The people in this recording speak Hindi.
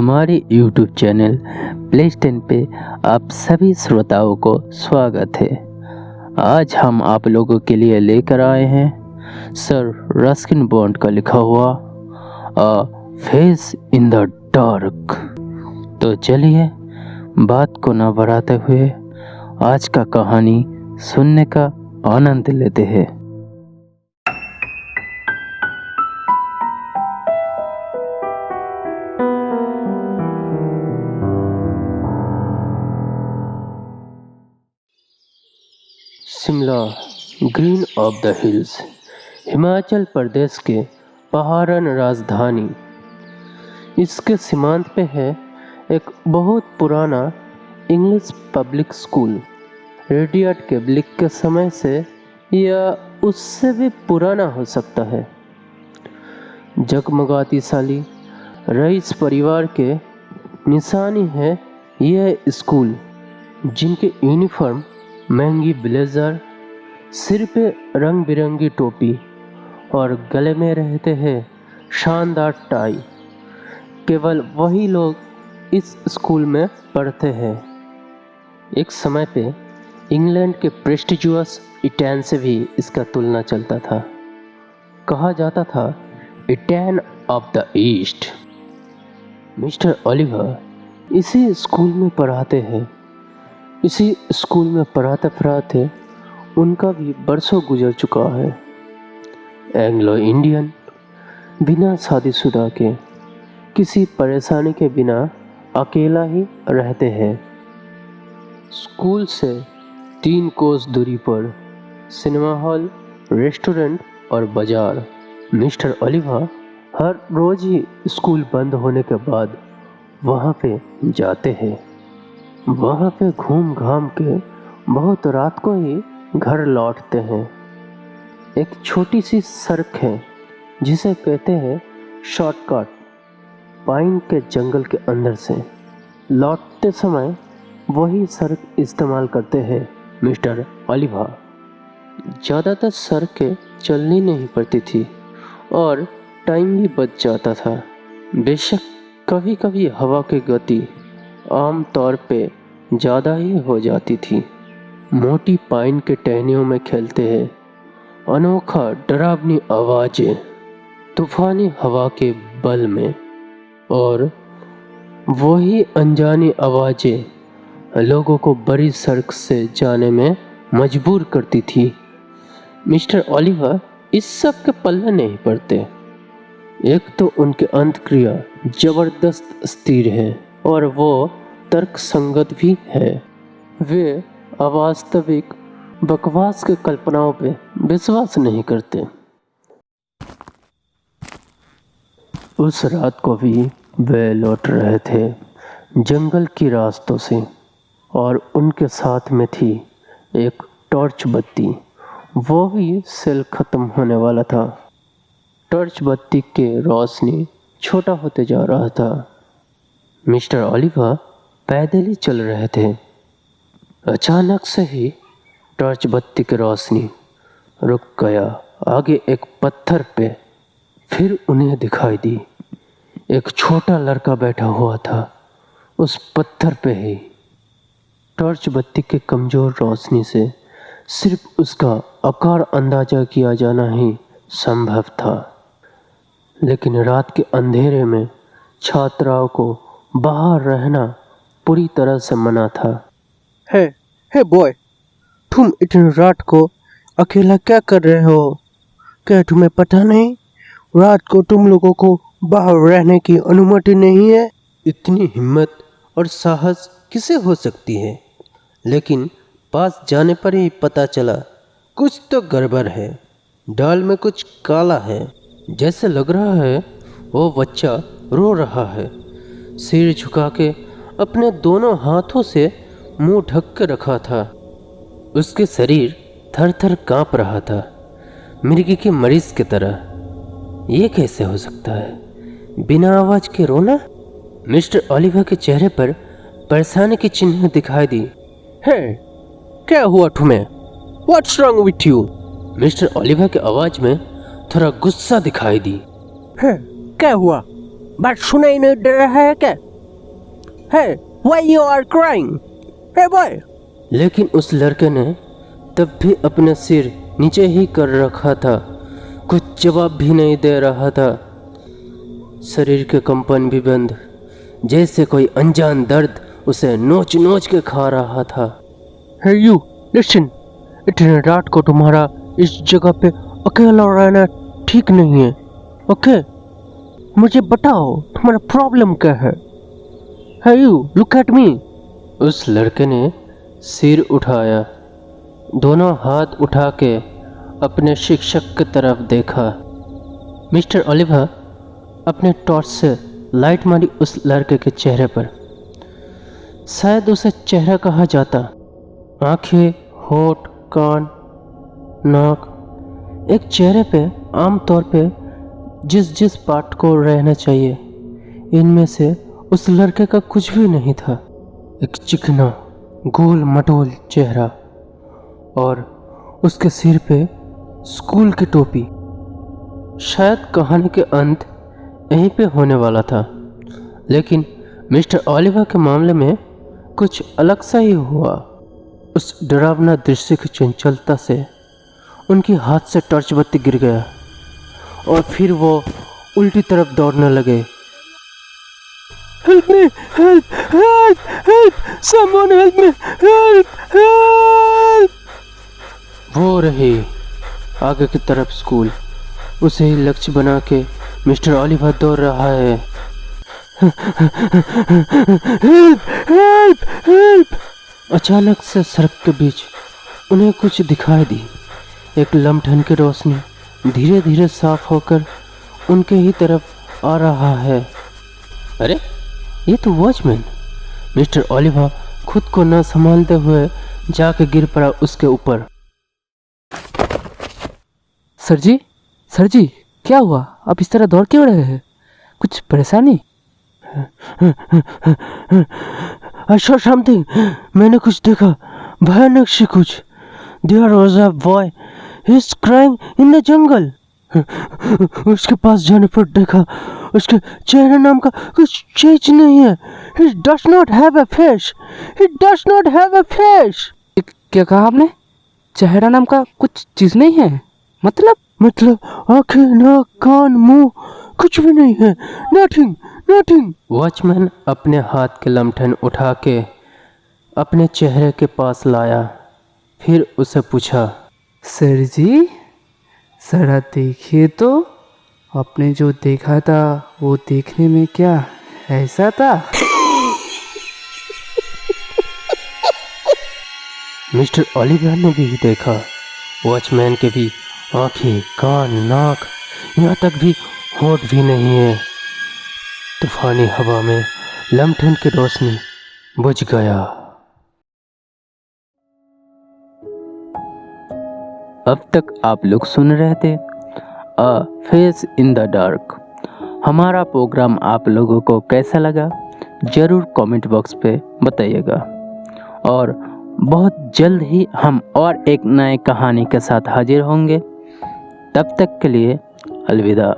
हमारे YouTube चैनल प्लेस्टन पे आप सभी श्रोताओं को स्वागत है। आज हम आप लोगों के लिए लेकर आए हैं सर रस्किन बॉन्ड का लिखा हुआ अ फेस इन द डार्क। तो चलिए बात को ना बढ़ाते हुए आज का कहानी सुनने का आनंद लेते हैं। Shimla green of the hills, Himachal Pradesh के पहाड़न राजधानी। इसके सीमांत पे है एक बहुत पुराना इंग्लिश पब्लिक स्कूल। रेडियट के ब्लिक के समय से या उससे भी पुराना हो सकता है। जगमगाती साली रईस परिवार के निशानी है यह स्कूल, जिनके यूनिफॉर्म महंगी ब्लेजर, सिर पे रंग बिरंगी टोपी और गले में रहते हैं शानदार टाई। केवल वही लोग इस स्कूल में पढ़ते हैं। एक समय पे इंग्लैंड के प्रेस्टिजियस इटैन से भी इसका तुलना चलता था। कहा जाता था Eton of the East. Mister Oliver इसी स्कूल में पढ़ाते हैं। इसी स्कूल में पढ़ाते पढ़ाते उनका भी बरसों गुजर चुका है। एंग्लो इंडियन, बिना शादीशुदा के, किसी परेशानी के बिना अकेला ही रहते हैं। स्कूल से 3 कोस दूरी पर सिनेमा हॉल, रेस्टोरेंट और बाजार। मिस्टर ओलिवर हर रोज ही स्कूल बंद होने के बाद वहाँ पे जाते हैं। वहाँ पे घूम घाम के बहुत रात को ही घर लौटते हैं। एक छोटी सी सड़क है जिसे कहते हैं शॉर्टकट, पाइन के जंगल के अंदर से। लौटते समय वही सड़क इस्तेमाल करते हैं मिस्टर ओलिवर। ज़्यादातर सड़कें चलनी नहीं पड़ती थी और टाइम भी बच जाता था। बेशक कभी कभी हवा की गति आम तौर पे ज़्यादा ही हो जाती थी। मोटी पाइन के टहनियों में खेलते हैं। अनोखा डरावनी आवाज़ें तूफानी हवा के बल में, और वही अनजानी आवाज़ें लोगों को बड़ी सड़क से जाने में मजबूर करती थी। मिस्टर ओलिवर इस सब के पल्ले नहीं पड़ते। एक तो उनके अंतक्रिया जबरदस्त स्थिर है और वो तर्क संगत भी है। वे अवास्तविक बकवास के कल्पनाओं पे विश्वास नहीं करते। उस रात को भी वे लौट रहे थे जंगल की रास्तों से, और उनके साथ में थी एक टॉर्च बत्ती। वो भी सेल खत्म होने वाला था। टॉर्च बत्ती के रोशनी छोटा होते जा रहा था। मिस्टर ओलिवर पैदल ही चल रहे थे। अचानक से ही टॉर्च बत्ती की रोशनी रुक गया। आगे एक पत्थर पे फिर उन्हें दिखाई दी एक छोटा लड़का बैठा हुआ था। उस पत्थर पे ही टॉर्च बत्ती के कमज़ोर रोशनी से सिर्फ उसका आकार अंदाजा किया जाना ही संभव था। लेकिन रात के अंधेरे में छात्राओं को बाहर रहना पूरी तरह से मना था। हे बॉय, तुम इतनी रात को अकेला क्या कर रहे हो? क्या तुम्हें पता नहीं रात को तुम लोगों को बाहर रहने की अनुमति नहीं है? इतनी हिम्मत और साहस किसे हो सकती है? लेकिन पास जाने पर ही पता चला कुछ तो गड़बड़ है। डाल में कुछ काला है। जैसे लग रहा है वो बच्चा रो रहा है। सिर झुका के अपने दोनों हाथों से मुंह ढक के रखा था। उसके शरीर थर थर काँप रहा था, मिर्गी के मरीज की तरह। ये कैसे हो सकता है? बिना आवाज़ के रोना? मिस्टर ओलिवर के चेहरे पर परेशानी की चिन्ह दिखाई दी। क्या हुआ तुम्हें? What's wrong with you? Mister Oliver की आवाज़ में थोड़ा गुस्सा दिखाई दी। क्या हुआ? बात सुनाई नहीं दे रहा है क्या? Hey, why you are crying? Hey boy. लेकिन उस लड़के ने तब भी अपना सिर नीचे ही कर रखा था, कुछ जवाब भी नहीं दे रहा था। शरीर के कंपन भी बंद, जैसे कोई अनजान दर्द उसे नोच नोच के खा रहा था। Hey you, listen. इतने रात को तुम्हारा इस जगह पे अकेला रहना ठीक नहीं है। ओके, मुझे बताओ तुम्हारा प्रॉब्लम क्या है? Hey you, look at me. उस लड़के ने सिर उठाया, दोनों हाथ उठा के अपने शिक्षक की तरफ देखा। मिस्टर ओलिवर अपने टॉर्च से लाइट मारी उस लड़के के चेहरे पर। शायद उसे चेहरा कहा जाता। आंखें, होठ, कान, नाक, एक चेहरे पे आमतौर पे जिस जिस पार्ट को रहना चाहिए, इनमें से उस लड़के का कुछ भी नहीं था। एक चिकना गोल मटोल चेहरा और उसके सिर पे स्कूल की टोपी। शायद कहानी के अंत यहीं पे होने वाला था, लेकिन मिस्टर ओलिवर के मामले में कुछ अलग सा ही हुआ। उस डरावना दृश्य की चंचलता से उनकी हाथ से टॉर्च बत्ती गिर गया और फिर वो उल्टी तरफ दौड़ने लगे। Help me! Help! Help! Help! Someone help me! Help! Help! वो रही आगे की तरफ स्कूल, उसे ही लक्ष्य बना के मिस्टर ओलिवर दौड़ रहा है। Help! Help! Help! अचानक से सड़क के बीच उन्हें कुछ दिखाई दी। एक लमठन की रोशनी धीरे धीरे साफ होकर उनके ही तरफ आ रहा है। अरे, ये तो वॉचमैन! मिस्टर ओलिवर खुद को न संभालते हुए जाके गिर पड़ा उसके ऊपर। सर जी, क्या हुआ? आप इस तरह दौड़ क्यों रहे हैं? कुछ परेशानी? I saw something. मैंने कुछ देखा, भयानक सी कुछ। There was a boy. He's crying in the jungle. उसके पास जाने पर देखा, उसके चेहरे नाम का कुछ चीज नहीं है। He does not have a face. He does not have a face. क्या कहा आपने? चेहरा नाम का कुछ चीज नहीं है? मतलब आंखें, नाक, कान, मुंह कुछ भी नहीं है। Nothing. वॉचमैन अपने हाथ के लमठन उठा के अपने चेहरे के पास लाया, फिर उसे पूछा, सर जी, जरा देखिए तो, आपने जो देखा था वो देखने में क्या ऐसा था? मिस्टर ओलिवर ने भी देखा। वॉचमैन के भी आंखें, कान, नाक, यहाँ तक भी होठ भी नहीं है। तूफानी हवा में लमठन की रोशनी बुझ गया। अब तक आप लोग सुन रहे थे अ फेस इन द डार्क। हमारा प्रोग्राम आप लोगों को कैसा लगा ज़रूर कमेंट बॉक्स पे बताइएगा, और बहुत जल्द ही हम और एक नए कहानी के साथ हाजिर होंगे। तब तक के लिए अलविदा।